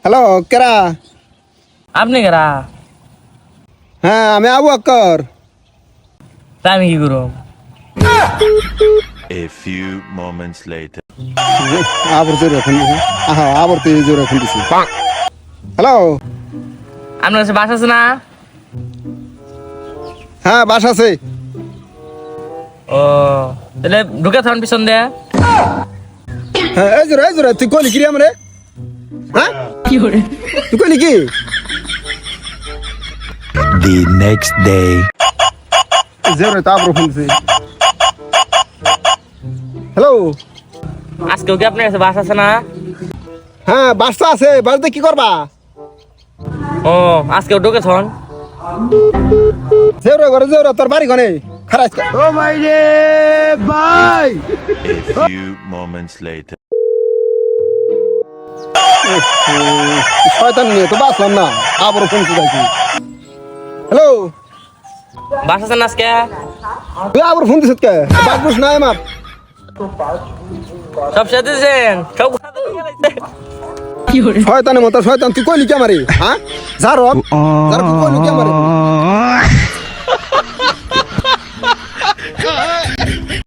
Hello কেরা? আপনি কেরা? হ্যাঁ আমি আবু বকর। তা আমি কি করব? A few moments later. আবার জোরে এখন আবার তুই জোরে এখন দিছি। হ্যালো, আপনার কাছে বাস আছে না? হ্যাঁ বাস আছে। ও তাহলে ঢুকে থাকুন পিছন দিয়ে। হ্যাঁ এই জোরে তুই কলি কি রে আমরে? হ্যাঁ কি করে? তুই কলি কি? The next day. জোরে তো আবার ফোন দিছি। হ্যালো, আজকেও কি আপনার কাছে বাস আছে না? হ্যাঁ বাস তো আছে। বাস দিয়ে কি করবা? ও আজকেও ঢুকে থাকুন। জোরে তোর বাড়ি গনে খারাজ ও ভাই রে ভাই। A few moments later. শয়তান নিয়ে তো বাসলাম না, আবার ফোন দিছি। হ্যালো, বাস আছে না আজকে? তুই আবার ফোন দিছিস কে? বাস বুস নাই আমার। সব সাথে দিয়েছেন সব কথা তো লিখে রাখছে। কি করে? শয়তানের মতো শয়তান তুই কইলি কি আমারে? হ্যাঁ যার তুই কইলি কি আমারে?